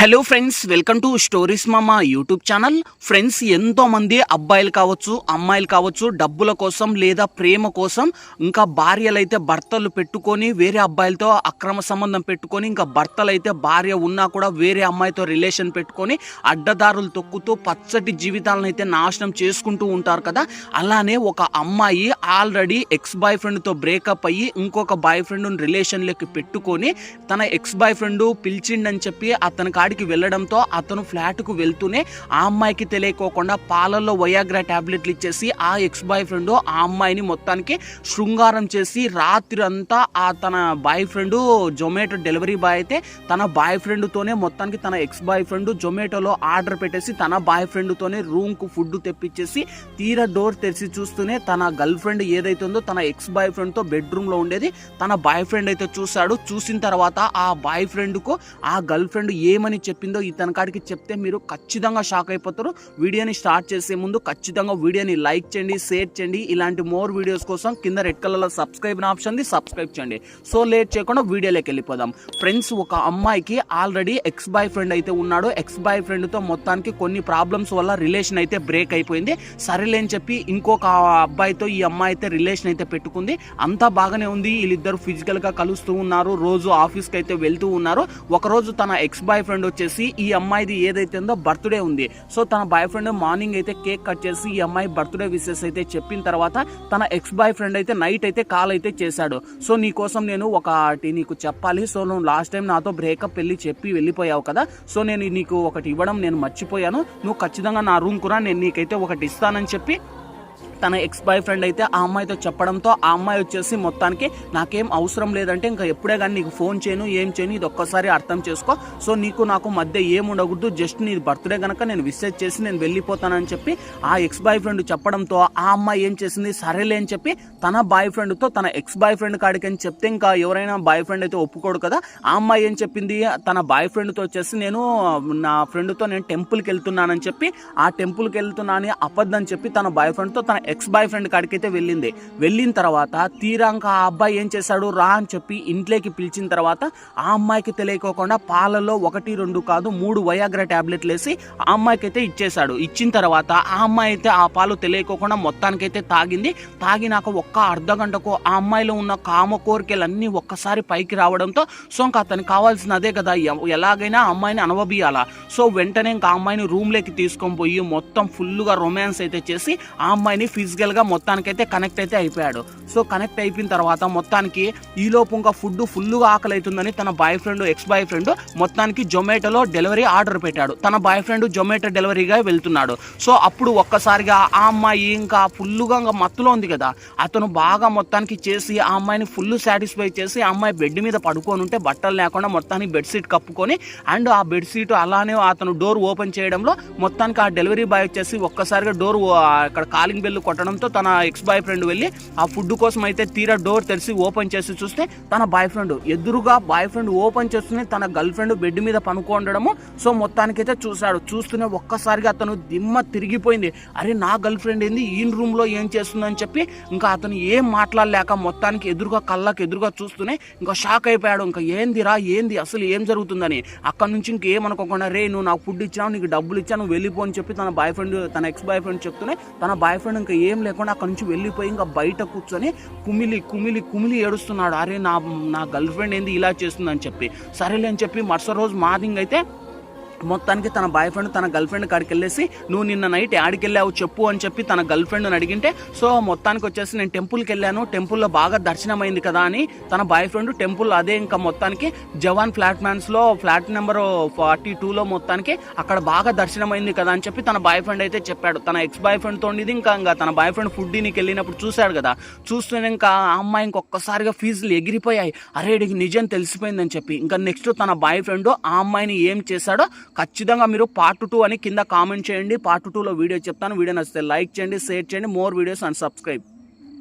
Hello friends, welcome to stories మామా YouTube channel. Friends, ఎంతోమంది అబ్బాయిలు కావచ్చు, అమ్మాయిలు కావచ్చు, డబ్బుల కోసం లేదా ప్రేమ కోసం ఇంకా భార్యలు అయితే భర్తలు పెట్టుకొని వేరే అబ్బాయిలతో అక్రమ సంబంధం పెట్టుకొని, ఇంకా భర్తలు అయితే భార్య ఉన్నా కూడా వేరే అమ్మాయితో రిలేషన్ పెట్టుకొని అడ్డదారులు తొక్కుతూ పచ్చటి జీవితాలను అయితే నాశనం చేసుకుంటూ ఉంటారు కదా. అలానే ఒక అమ్మాయి ఆల్రెడీ ఎక్స్ బాయ్ ఫ్రెండ్తో బ్రేకప్ అయ్యి ఇంకొక బాయ్ ఫ్రెండ్ రిలేషన్లోకి పెట్టుకొని తన ఎక్స్ బాయ్ ఫ్రెండ్ పిలిచిండని చెప్పి అతని కాడికి వెళ్ళడంతో అతను ఫ్లాట్కు వెళ్తూనే ఆ అమ్మాయికి తెలియకోకుండా పాలల్లో వయాగ్రా టాబ్లెట్లు ఇచ్చేసి ఆ ఎక్స్ బాయ్ ఫ్రెండ్ ఆ అమ్మాయిని మొత్తానికి శృంగారం చేసి రాత్రి అంతా తన boy friend Zomato delivery boy అయితే తన బాయ్ ఫ్రెండ్తోనే మొత్తానికి తన ఎక్స్ బాయ్ ఫ్రెండ్ జొమాటోలో ఆర్డర్ పెట్టేసి తన బాయ్ ఫ్రెండ్తోనే రూమ్కు ఫుడ్ తెప్పించేసి తీరా డోర్ తెరిచి చూస్తూనే తన గర్ల్ ఫ్రెండ్ ఏదైతే ఉందో తన ఎక్స్ బాయ్ ఫ్రెండ్తో బెడ్రూమ్లో ఉండేది తన బాయ్ ఫ్రెండ్ అయితే చూశాడు. చూసిన తర్వాత ఆ బాయ్ ఫ్రెండ్కు ఆ గర్ల్ ఫ్రెండ్ ఏమని చెప్పిందో ఇతని కాడికి చెప్తే మీరు ఖచ్చితంగా షాక్ అయిపోతారు. వీడియోని స్టార్ట్ చేసే ముందు ఖచ్చితంగా వీడియోని లైక్ చేయండి, షేర్ చేయండి. ఇలాంటి మోర్ వీడియోస్ కోసం కింద రెడ్ కలర్లో సబ్స్క్రైబ్ ఆప్షన్ సబ్స్క్రైబ్ చేయండి. సో లేట్ చేయకుండా వీడియోలోకి వెళ్ళిపోదాం. ఫ్రెండ్స్, ఒక అమ్మాయికి ఆల్రెడీ ఎక్స్ బాయ్ ఫ్రెండ్ అయితే ఉన్నాడు. ఎక్స్ బాయ్ ఫ్రెండ్తో మొత్తానికి కొన్ని ప్రాబ్లమ్స్ వల్ల రిలేషన్ అయితే బ్రేక్ అయిపోయింది. సరేలేని చెప్పి ఇంకొక అబ్బాయితో ఈ అమ్మాయి అయితే రిలేషన్ అయితే పెట్టుకుంది. అంతా బాగానే ఉంది. వీళ్ళిద్దరు ఫిజికల్గా కలుస్తూ ఉన్నారు, రోజు ఆఫీస్కి అయితే వెళ్తూ ఉన్నారు. ఒకరోజు తన ఎక్స్ బాయ్ ఫ్రెండ్ వచ్చేసి ఈ అమ్మాయిది ఏదైతే ఉందో బర్త్డే ఉంది. సో తన బాయ్ ఫ్రెండ్ మార్నింగ్ అయితే కేక్ కట్ చేసి ఈ అమ్మాయి బర్త్డే విషెస్ అయితే చెప్పిన తర్వాత తన ఎక్స్ బాయ్ ఫ్రెండ్ అయితే నైట్ అయితే కాల్ అయితే చేశాడు. సో నీకోసం నేను ఒకటి నీకు చెప్పాలి. సో నువ్వు లాస్ట్ టైం నాతో బ్రేకప్ వెళ్ళి చెప్పి వెళ్ళిపోయావు కదా. సో నేను నీకు ఒకటి ఇవ్వడం నేను మర్చిపోయాను. నువ్వు ఖచ్చితంగా నా రూమ్ కూడా నేను నీకైతే ఒకటి ఇస్తానని చెప్పి తన ఎక్స్ బాయ్ ఫ్రెండ్ అయితే ఆ అమ్మాయితో చెప్పడంతో ఆ అమ్మాయి వచ్చేసి మొత్తానికి నాకేం అవసరం లేదంటే ఇంకా ఎప్పుడే కానీ నీకు ఫోన్ చేయను, ఏం చేయను, ఇది ఒక్కసారి అర్థం చేసుకో. సో నీకు నాకు మధ్య ఏం ఉండకూడదు, జస్ట్ నీ బర్త్డే కనుక నేను విషెస్ చేసి నేను వెళ్ళిపోతానని చెప్పి ఆ ఎక్స్ బాయ్ ఫ్రెండ్ చెప్పడంతో ఆ అమ్మాయి ఏం చేసింది, సరేలే అని చెప్పి తన బాయ్ ఫ్రెండ్తో తన ఎక్స్ బాయ్ ఫ్రెండ్ కాడికి అని చెప్తే ఇంకా ఎవరైనా బాయ్ ఫ్రెండ్ అయితే ఒప్పుకోడు కదా. ఆ అమ్మాయి ఏం చెప్పింది, తన బాయ్ ఫ్రెండ్తో వచ్చేసి నేను నా ఫ్రెండ్తో నేను టెంపుల్కి వెళ్తున్నానని చెప్పి ఆ టెంపుల్కి వెళ్తున్నానని అబద్ధం చెప్పి తన బాయ్ ఫ్రెండ్తో తన ఎక్స్ బాయ్ ఫ్రెండ్ కాడికైతే వెళ్ళింది. వెళ్ళిన తర్వాత తీరాక ఆ అబ్బాయి ఏం చేశాడు, రా అని చెప్పి ఇంట్లోకి పిలిచిన తర్వాత ఆ అమ్మాయికి తెలియకోకుండా పాలలో 1, 2 కాదు 3 వయాగ్రా టాబ్లెట్లు వేసి ఆ అమ్మాయికి అయితే ఇచ్చేశాడు. ఇచ్చిన తర్వాత ఆ అమ్మాయి అయితే ఆ పాలు తెలియకోకుండా మొత్తానికైతే తాగింది. తాగినాక ఒక్క అర్ధ గంటకు ఆ అమ్మాయిలో ఉన్న కామ కోరికలన్నీ ఒక్కసారి పైకి రావడంతో సో ఇంకా అతనికి కావాల్సిన అదే కదా, ఎలాగైనా ఆ అమ్మాయిని అనుభవియాలా. సో వెంటనే ఇంకా ఆ అమ్మాయిని రూమ్లోకి తీసుకొని పోయి మొత్తం ఫుల్గా రొమాన్స్ అయితే చేసి ఆ అమ్మాయిని ఫిజికల్గా మొత్తానికైతే కనెక్ట్ అయితే అయిపోయాడు. సో కనెక్ట్ అయిపోయిన తర్వాత మొత్తానికి ఈలోపు ఇంకా ఫుడ్ ఫుల్గా ఆకలి అవుతుందని తన boy friend X boy friend మొత్తానికి జొమాటోలో డెలివరీ ఆర్డర్ పెట్టాడు. తన బాయ్ ఫ్రెండ్ జొమాటో డెలివరీగా వెళ్తున్నాడు. సో అప్పుడు ఒక్కసారిగా ఆ అమ్మాయి ఇంకా ఫుల్గా ఇంకా మత్తులో ఉంది కదా, అతను బాగా మొత్తానికి చేసి ఆ అమ్మాయిని ఫుల్ సాటిస్ఫై చేసి ఆ అమ్మాయి బెడ్ మీద పడుకొని ఉంటే బట్టలు లేకుండా మొత్తానికి బెడ్షీట్ కప్పుకొని అండ్ ఆ బెడ్షీట్ అలానే అతను డోర్ ఓపెన్ చేయడంలో మొత్తానికి ఆ డెలివరీ బాయ్ వచ్చేసి ఒక్కసారిగా డోర్ అక్కడ కాలింగ్ బెల్ కొట్టడంతో తన ఎక్స్ బాయ్ ఫ్రెండ్ వెళ్ళి ఆ ఫుడ్ కోసం అయితే తీరా డోర్ తెరిచి ఓపెన్ చేసి చూస్తే తన బాయ్ ఫ్రెండ్ ఎదురుగా బాయ్ ఫ్రెండ్ ఓపెన్ చేస్తూనే తన గర్ల్ ఫ్రెండ్ బెడ్ మీద పనుకోండడము. సో మొత్తానికైతే చూశాడు. చూస్తూనే ఒక్కసారిగా అతను దిమ్మ తిరిగిపోయింది. అరే నా గర్ల్ ఫ్రెండ్ ఏంది ఈ రూమ్లో ఏం చేస్తుందని చెప్పి ఇంకా అతను ఏం మాట్లాడలేక మొత్తానికి ఎదురుగా కళ్ళకి ఎదురుగా చూస్తూనే ఇంకా షాక్ అయిపోయాడు. ఇంకా ఏంది అసలు ఏం జరుగుతుందని. అక్కడ నుంచి ఇంకేమనుకోకుండా రే నువ్వు నాకు ఫుడ్ ఇచ్చావు, నీకు డబ్బులు ఇచ్చావు, నువ్వు వెళ్ళిపో అని చెప్పి తన బాయ్ ఫ్రెండ్ తన ఎక్స్ బాయ్ ఫ్రెండ్ చెప్తూనే తన బాయ్ ఫ్రెండ్ ఇంకా ఏం లేకుండా అక్కడ నుంచి వెళ్ళిపోయి ఇంకా బయట కూర్చొని కుమిలి ఏడుస్తున్నాడు. అరే నా గర్ల్ ఫ్రెండ్ ఏంది ఇలా చేస్తుందని చెప్పి. సరేలే అని చెప్పి మరుసటి రోజు మార్నింగ్ అయితే మొత్తానికి తన బాయ్ ఫ్రెండ్ తన గర్ల్ ఫ్రెండ్ కాడికి వెళ్ళేసి నువ్వు నిన్న నైట్ యాడికి వెళ్ళావు చెప్పు అని చెప్పి తన గర్ల్ ఫ్రెండ్ని అడిగింటే సో మొత్తానికి వచ్చేసి నేను టెంపుల్కి వెళ్ళాను, టెంపుల్లో బాగా దర్శనం అయింది కదా అని తన బాయ్ ఫ్రెండ్ టెంపుల్ అదే ఇంకా మొత్తానికి జవాన్ ఫ్లాట్మ్యాన్స్లో ఫ్లాట్ నెంబర్ 42లో మొత్తానికి అక్కడ బాగా దర్శనం అయింది కదా అని చెప్పి తన బాయ్ ఫ్రెండ్ అయితే చెప్పాడు. తన ఎక్స్ బాయ్ ఫ్రెండ్ తోండిది ఇంకా తన బాయ్ ఫ్రెండ్ ఫుడ్ నీకు వెళ్ళినప్పుడు చూశాడు కదా. చూస్తూనే ఇంకా ఆ అమ్మాయి ఇంకొకసారిగా ఫీజులు ఎగిరిపోయాయి. అరే ఇడికి నిజం తెలిసిపోయిందని చెప్పి ఇంకా నెక్స్ట్ తన బాయ్ ఫ్రెండ్ ఆ అమ్మాయిని ఏం చేశాడో ఖచ్చితంగా మీరు పార్ట్ 2 అని కింద కామెంట్ చేయండి. పార్ట్ 2లో వీడియో చెప్తాను. వీడియో నచ్చితే లైక్ చేయండి, షేర్ చేయండి. More videos and subscribe.